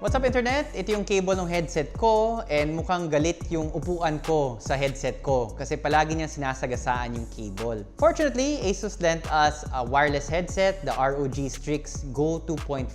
What's up internet? Ito yung cable ng headset ko and mukhang galit yung upuan ko sa headset ko kasi palagi niyang sinasagasaan yung cable. Fortunately, Asus lent us a wireless headset, the ROG Strix Go 2.4,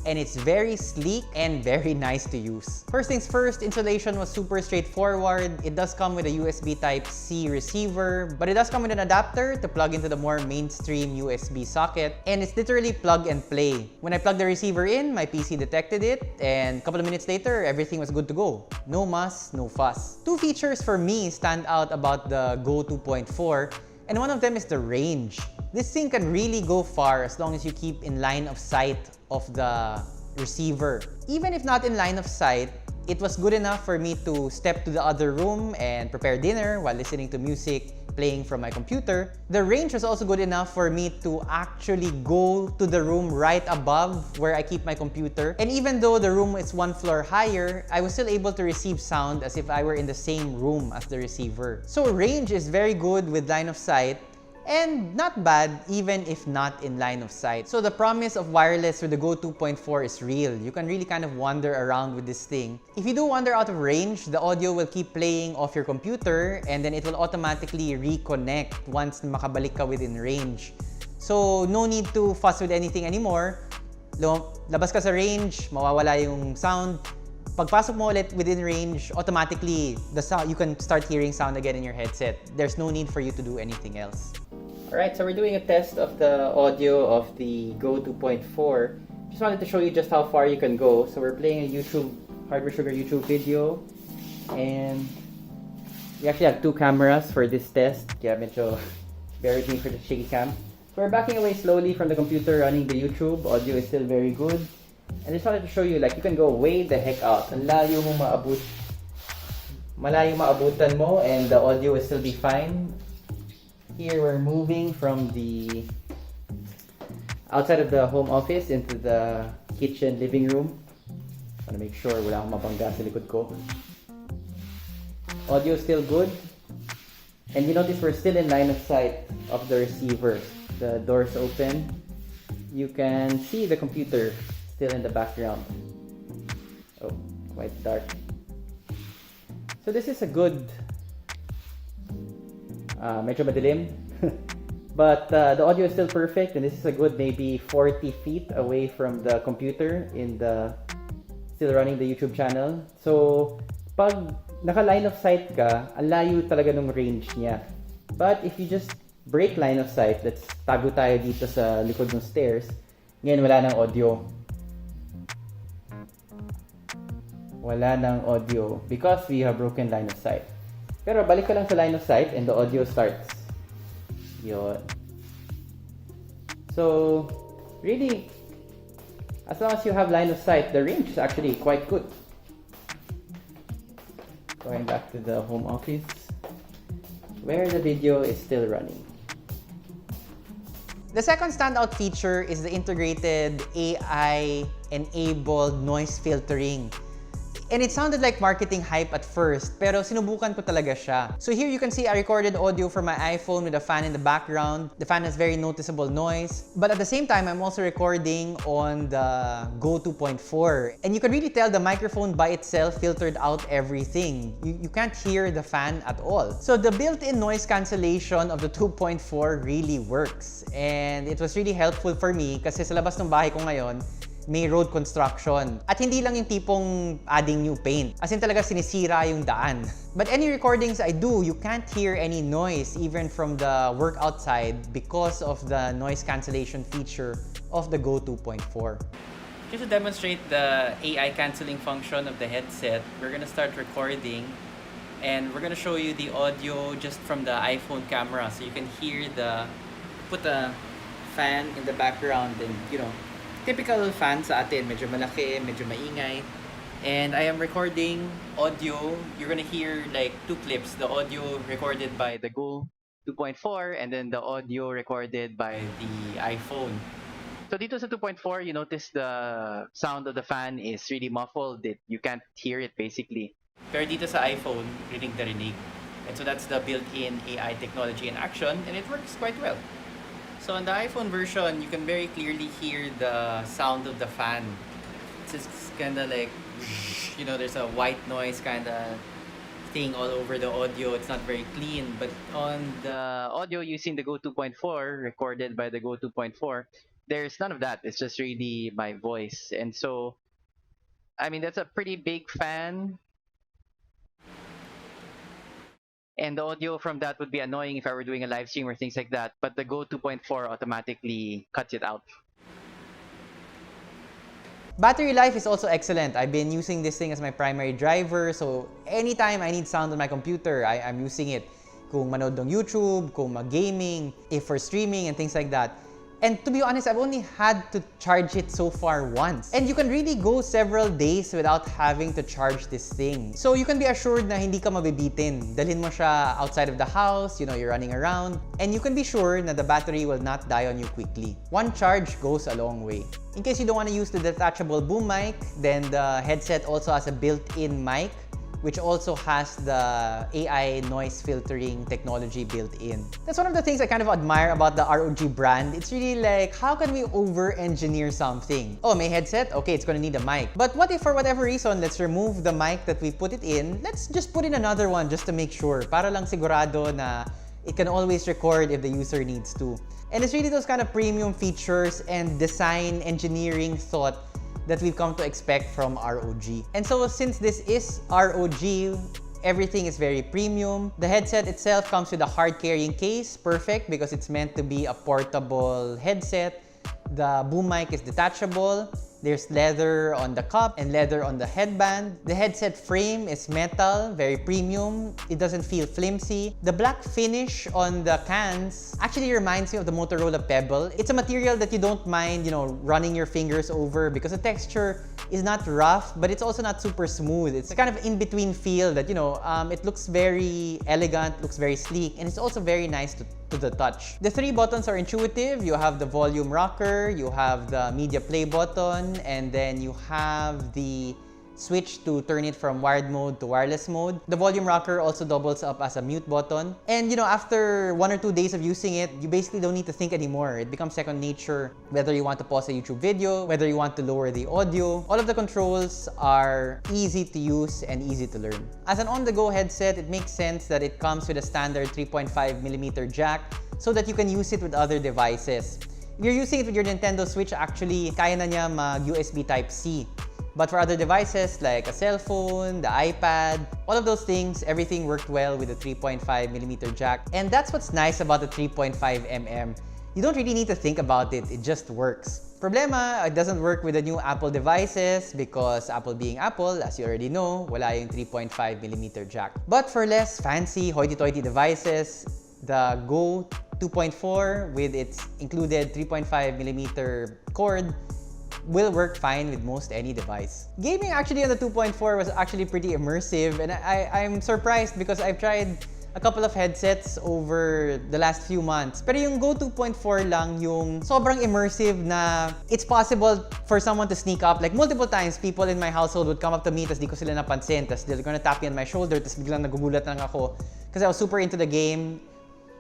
and it's very sleek and very nice to use. First things first, installation was super straightforward. It does come with a USB Type-C receiver, but it does come with an adapter to plug into the more mainstream USB socket, and it's literally plug and play. When I plugged the receiver in, my PC detected it, and a couple of minutes later, everything was good to go. No muss, no fuss. Two features for me stand out about the Go 2.4, and one of them is the range. This thing can really go far as long as you keep in line of sight of the receiver. Even if not in line of sight, it was good enough for me to step to the other room and prepare dinner while listening to music playing from my computer. The range was also good enough for me to actually go to the room right above where I keep my computer. And even though the room is one floor higher, I was still able to receive sound as if I were in the same room as the receiver. So range is very good with line of sight, and not bad even if not in line of sight. So the promise of wireless with the Go 2.4 is real. You can really kind of wander around with this thing. If you do wander out of range, the audio will keep playing off your computer and then it will automatically reconnect once makabalik ka within range. So no need to fuss with anything anymore. Labas ka sa range, mawawala yung sound. Pagpasok mo ulit within range, automatically the sound, you can start hearing sound again in your headset. There's no need for you to do anything else. Alright, so we're doing a test of the audio of the Go 2.4. Just wanted to show you just how far you can go. So we're playing a Hardware Sugar YouTube video. And we actually have two cameras for this test. Kaya medyo bear with me for the shaky cam. So we're backing away slowly from the computer running the YouTube. Audio is still very good. And I just wanted to show you, like, you can go way the heck out. Ang layo mo malayo maabutan mo and the audio will still be fine. Here we're moving from the outside of the home office into the kitchen living room. I want to make sure wala akong mabangga sa likod ko. Audio is still good. And you notice we're still in line of sight of the receiver. The door's open. You can see the computer still in the background. Oh, quite dark. So this is a good medyo madilim. But the audio is still perfect, and this is a good maybe 40 feet away from the computer still running the YouTube channel. So pag naka-line of sight ka, ang layo talaga ng range niya. But if you just break line of sight, let's tago tayo dito sa likod ng stairs, ngayon wala nang audio. Wala nang audio because we have broken line of sight. Pero balik ka lang sa line of sight and the audio starts. Yun. So, really, as long as you have line of sight, the range is actually quite good. Going back to the home office, where the video is still running. The second standout feature is the integrated AI-enabled noise filtering. And it sounded like marketing hype at first, pero sinubukan ko talaga siya. So here you can see I recorded audio from my iPhone with a fan in the background. The fan has very noticeable noise. But at the same time, I'm also recording on the Go 2.4. And you can really tell the microphone by itself filtered out everything. You can't hear the fan at all. So the built-in noise cancellation of the 2.4 really works. And it was really helpful for me kasi sa labas ng bahay ko ngayon, may road construction. At hindi lang yung tipong adding new paint. As in talaga sinisira yung daan. But any recordings I do, you can't hear any noise even from the work outside because of the noise cancellation feature of the Go 2.4. Just to demonstrate the AI cancelling function of the headset, we're gonna start recording and we're gonna show you the audio just from the iPhone camera. So you can hear put a fan in the background and, you know, typical fan sa atin, medyo malaki, medyo maingay. And I am recording audio. You're gonna hear like two clips. The audio recorded by the Go 2.4 and then the audio recorded by the iPhone. So dito sa 2.4, you notice the sound of the fan is really muffled. You can't hear it basically. Pero dito sa iPhone, rinig na rinig. And so that's the built-in AI technology in action and it works quite well. So on the iPhone version, you can very clearly hear the sound of the fan. It's kind of like, you know, there's a white noise kind of thing all over the audio. It's not very clean. But on the audio using the Go 2.4, recorded by the Go 2.4, there's none of that. It's just really my voice. And so, I mean, that's a pretty big fan. And the audio from that would be annoying if I were doing a live stream or things like that. But the Go 2.4 automatically cuts it out. Battery life is also excellent. I've been using this thing as my primary driver, so anytime I need sound on my computer, I'm using it. Kung manood ng YouTube, kung mag-gaming, if for streaming and things like that. And to be honest, I've only had to charge it so far once. And you can really go several days without having to charge this thing. So you can be assured na hindi ka mabibitin. Dalhin mo siya outside of the house, you know, you're running around. And you can be sure na the battery will not die on you quickly. One charge goes a long way. In case you don't want to use the detachable boom mic, then the headset also has a built-in mic, which also has the AI noise filtering technology built in. That's one of the things I kind of admire about the ROG brand. It's really like, how can we over-engineer something? Oh, may headset? Okay, it's gonna need a mic. But what if for whatever reason, let's remove the mic that we put it in, let's just put in another one just to make sure. Para lang sigurado na it can always record if the user needs to. And it's really those kind of premium features and design engineering thought that we've come to expect from ROG. And so since this is ROG, everything is very premium. The headset itself comes with a hard carrying case, perfect because it's meant to be a portable headset. The boom mic is detachable. There's leather on the cup and leather on the headband. The headset frame is metal, very premium. It doesn't feel flimsy. The black finish on the cans actually reminds me of the Motorola Pebble. It's a material that you don't mind, you know, running your fingers over because the texture is not rough, but it's also not super smooth. It's a kind of in-between feel that, you know, it looks very elegant, looks very sleek, and it's also very nice to the touch. The three buttons are intuitive. You have the volume rocker, you have the media play button, and then you have the switch to turn it from wired mode to wireless mode. The volume rocker also doubles up as a mute button. And you know, after 1 or 2 days of using it, you basically don't need to think anymore. It becomes second nature, whether you want to pause a YouTube video, whether you want to lower the audio. All of the controls are easy to use and easy to learn. As an on-the-go headset, it makes sense that it comes with a standard 3.5mm jack so that you can use it with other devices. If you're using it with your Nintendo Switch, actually, kaya na niya mag-USB Type-C. But for other devices like a cell phone, the iPad, all of those things, everything worked well with the 3.5mm jack. And that's what's nice about the 3.5mm. You don't really need to think about it, it just works. Problema, it doesn't work with the new Apple devices because Apple being Apple, as you already know, wala yung 3.5mm jack. But for less fancy, hoity-toity devices, the Go 2.4 with its included 3.5mm cord will work fine with most any device. Gaming actually on the 2.4 was actually pretty immersive, and I'm surprised because I've tried a couple of headsets over the last few months. Pero yung Go 2.4 lang yung sobrang immersive na it's possible for someone to sneak up. Like multiple times, people in my household would come up to me tas di ko sila napansin. Tas they're gonna tap me on my shoulder tas biglang nagugulat lang ako because I was super into the game.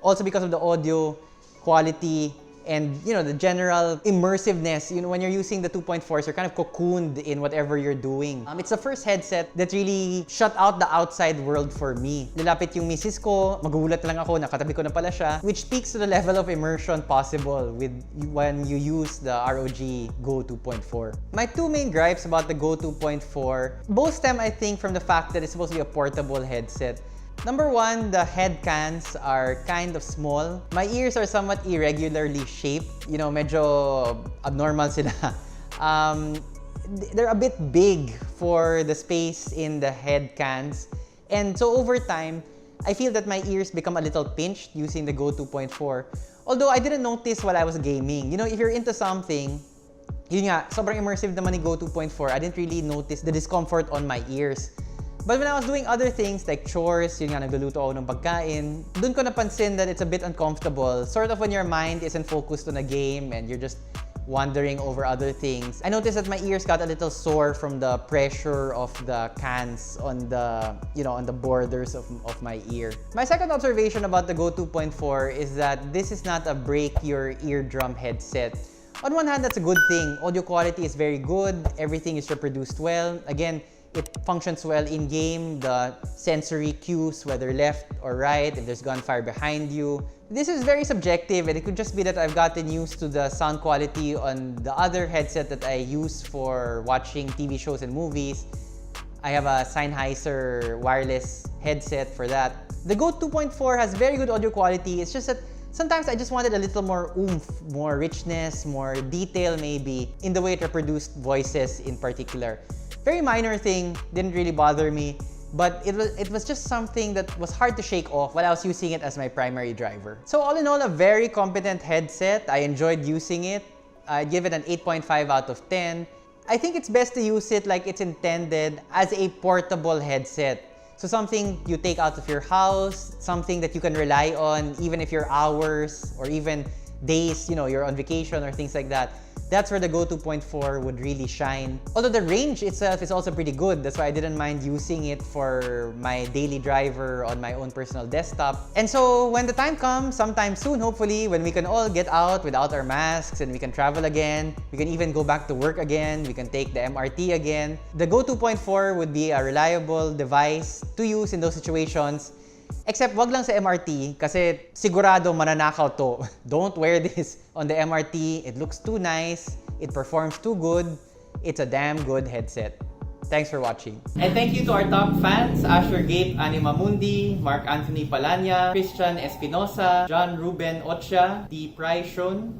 Also because of the audio quality and, you know, the general immersiveness. You know, when you're using the 2.4s, you're kind of cocooned in whatever you're doing. It's the first headset that really shut out the outside world for me. Nilapit yung misis ko, magugulat lang ako, nakatabi ko na pala siya, which speaks to the level of immersion possible with when you use the ROG Go 2.4. My two main gripes about the Go 2.4, both stem, I think, from the fact that it's supposed to be a portable headset. Number one, the head cans are kind of small. My ears are somewhat irregularly shaped. You know, medyo abnormal sila. They're a bit big for the space in the head cans. And so over time, I feel that my ears become a little pinched using the Go 2.4. Although I didn't notice while I was gaming. You know, if you're into something, yun nga, sobrang immersive naman ni Go 2.4. I didn't really notice the discomfort on my ears. But when I was doing other things like chores, yun nga, nagluluto ako ng pagkain, dun ko napansin that it's a bit uncomfortable. Sort of when your mind isn't focused on a game and you're just wandering over other things. I noticed that my ears got a little sore from the pressure of the cans on the, you know, on the borders of my ear. My second observation about the Go 2.4 is that this is not a break your eardrum headset. On one hand, that's a good thing. Audio quality is very good. Everything is reproduced well. Again, it functions well in-game. The sensory cues, whether left or right, if there's gunfire behind you. This is very subjective, and it could just be that I've gotten used to the sound quality on the other headset that I use for watching TV shows and movies. I have a Sennheiser wireless headset for that. The Go 2.4 has very good audio quality. It's just that sometimes I just wanted a little more oomph, more richness, more detail maybe in the way it reproduced voices in particular. Very minor thing, didn't really bother me, but it was just something that was hard to shake off while I was using it as my primary driver. So all in all, a very competent headset. I enjoyed using it. I'd give it an 8.5 out of 10. I think it's best to use it like it's intended as a portable headset. So something you take out of your house, something that you can rely on even if you're hours or even days, you're on vacation or things like that. That's where the Go 2.4 would really shine. Although the range itself is also pretty good. That's why I didn't mind using it for my daily driver on my own personal desktop. And so when the time comes, sometime soon, hopefully, when we can all get out without our masks and we can travel again, we can even go back to work again, we can take the MRT again, the Go 2.4 would be a reliable device to use in those situations. Except wag lang sa MRT kasi sigurado mananakaw to. Don't wear this on the MRT. It looks too nice. It performs too good. It's a damn good headset. Thanks for watching. And thank you to our top fans, Asher Gape Animamundi, Mark Anthony Palanya, Christian Espinosa, John Ruben Ocha, D. Pryshon,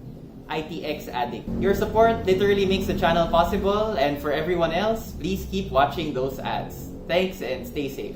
ITX Addict. Your support literally makes the channel possible, and for everyone else, please keep watching those ads. Thanks and stay safe.